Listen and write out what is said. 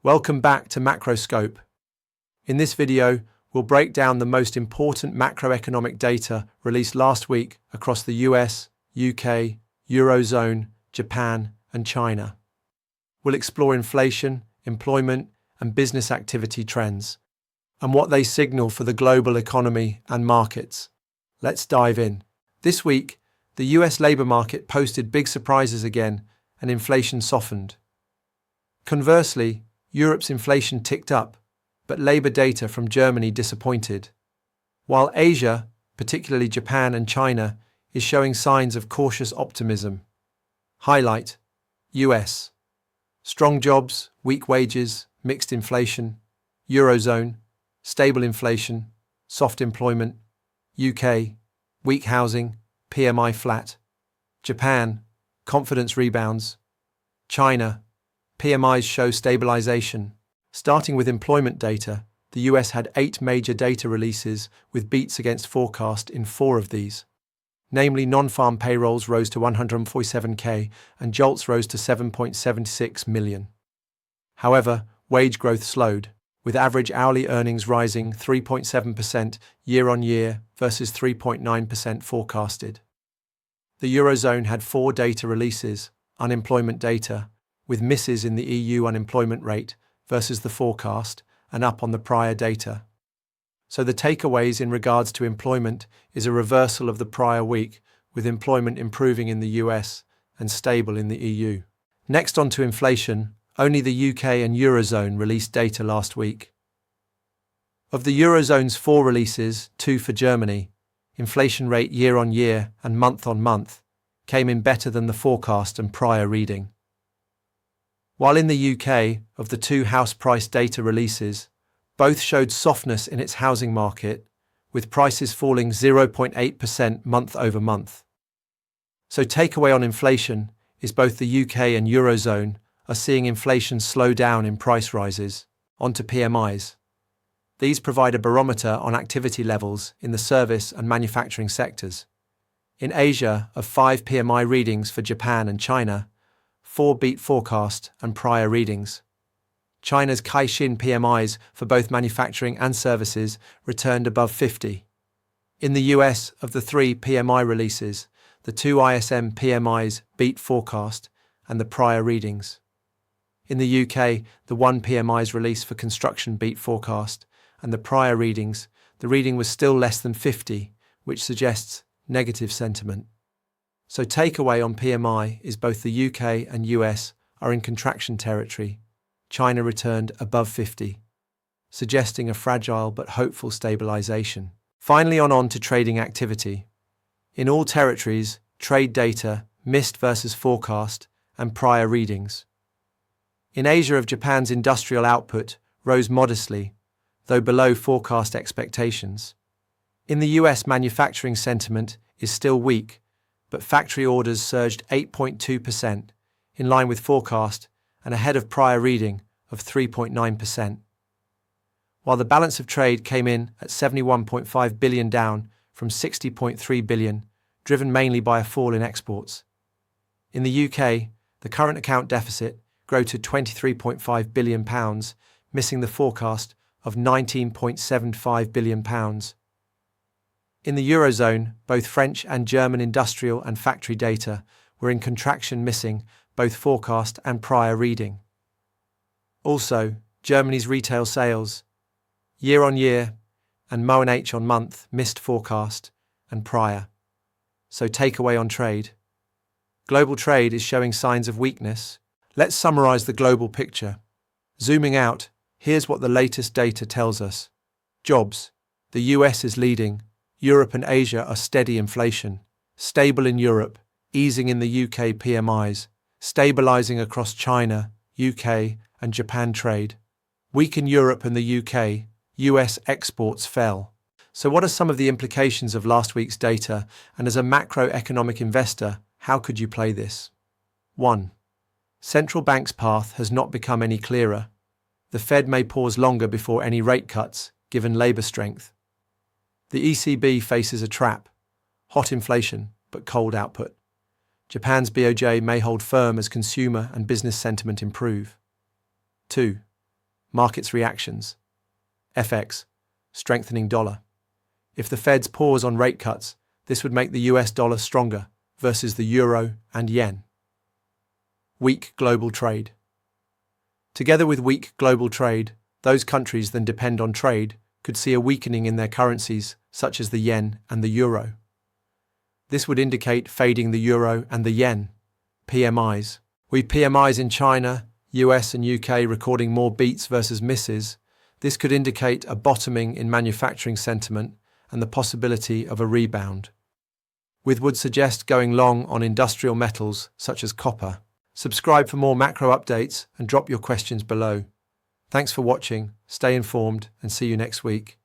Welcome back to Macroscope. In this video, we'll break down the most important macroeconomic data released last week across the US, UK, Eurozone, Japan, and China. We'll explore inflation, employment, and business activity trends, and what they signal for the global economy and markets. Let's dive in. This week, the US labor market posted big surprises again, and inflation softened. Conversely, Europe's inflation ticked up, but labor data from Germany disappointed. While Asia, particularly Japan and China, is showing signs of cautious optimism. Highlight: US. Strong jobs, weak wages, mixed inflation. Eurozone. Stable inflation, soft employment. UK. Weak housing, PMI flat. Japan. Confidence rebounds. China. PMIs show stabilization. Starting with employment data, the US had 8 major data releases with beats against forecast in 4 of these. Namely, non-farm payrolls rose to 147,000 and JOLTS rose to 7.76 million. However, wage growth slowed, with average hourly earnings rising 3.7% year-on-year versus 3.9% forecasted. The Eurozone had 4 data releases, unemployment data, with misses in the EU unemployment rate versus the forecast and up on the prior data. So the takeaways in regards to employment is a reversal of the prior week, with employment improving in the US and stable in the EU. Next on to inflation, only the UK and Eurozone released data last week. Of the Eurozone's 4 releases, 2 for Germany, inflation rate year-on-year and month-on-month came in better than the forecast and prior reading. While in the UK, of the 2 house price data releases, both showed softness in its housing market, with prices falling 0.8% month-over-month. So takeaway on inflation is both the UK and Eurozone are seeing inflation slow down in price rises. Onto PMIs. These provide a barometer on activity levels in the service and manufacturing sectors. In Asia, of 5 PMI readings for Japan and China, 4 beat forecast and prior readings. China's Caixin PMIs for both manufacturing and services returned above 50. In the US, of the 3 PMI releases, the 2 ISM PMIs beat forecast and the prior readings. In the UK, the 1 PMI's release for construction beat forecast and the prior readings, the reading was still less than 50, which suggests negative sentiment. So takeaway on PMI is both the UK and US are in contraction territory. China returned above 50, suggesting a fragile but hopeful stabilization. Finally on to trading activity. In all territories, trade data missed versus forecast and prior readings. In Asia, of Japan's industrial output rose modestly, though below forecast expectations. In the US, manufacturing sentiment is still weak, but factory orders surged 8.2%, in line with forecast and ahead of prior reading of 3.9%. While the balance of trade came in at $71.5 billion down from $60.3 billion, driven mainly by a fall in exports. In the UK, the current account deficit grew to £23.5 billion, missing the forecast of £19.75 billion. In the Eurozone, both French and German industrial and factory data were in contraction, missing both forecast and prior reading. Also, Germany's retail sales, year-on-year and MONH on month, missed forecast and prior. So takeaway on trade. Global trade is showing signs of weakness. Let's summarize the global picture. Zooming out, here's what the latest data tells us. Jobs. The US is leading. Europe and Asia are steady inflation, stable in Europe, easing in the UK PMIs, stabilizing across China, UK, and Japan trade. Weak in Europe and the UK, US exports fell. So what are some of the implications of last week's data, and as a macroeconomic investor, how could you play this? 1. Central bank's path has not become any clearer. The Fed may pause longer before any rate cuts, given labour strength. The ECB faces a trap: hot inflation, but cold output. Japan's BOJ may hold firm as consumer and business sentiment improve. 2. Markets reactions. FX, strengthening dollar. If the Feds pause on rate cuts, this would make the US dollar stronger versus the euro and yen. Weak global trade. Together with weak global trade, those countries that depend on trade could see a weakening in their currencies, such as the yen and the euro. This would indicate fading the euro and the yen. PMIs. With PMIs in China, US and UK recording more beats versus misses, this could indicate a bottoming in manufacturing sentiment and the possibility of a rebound. Would suggest going long on industrial metals such as copper. Subscribe for more macro updates and drop your questions below. Thanks for watching, stay informed, and see you next week.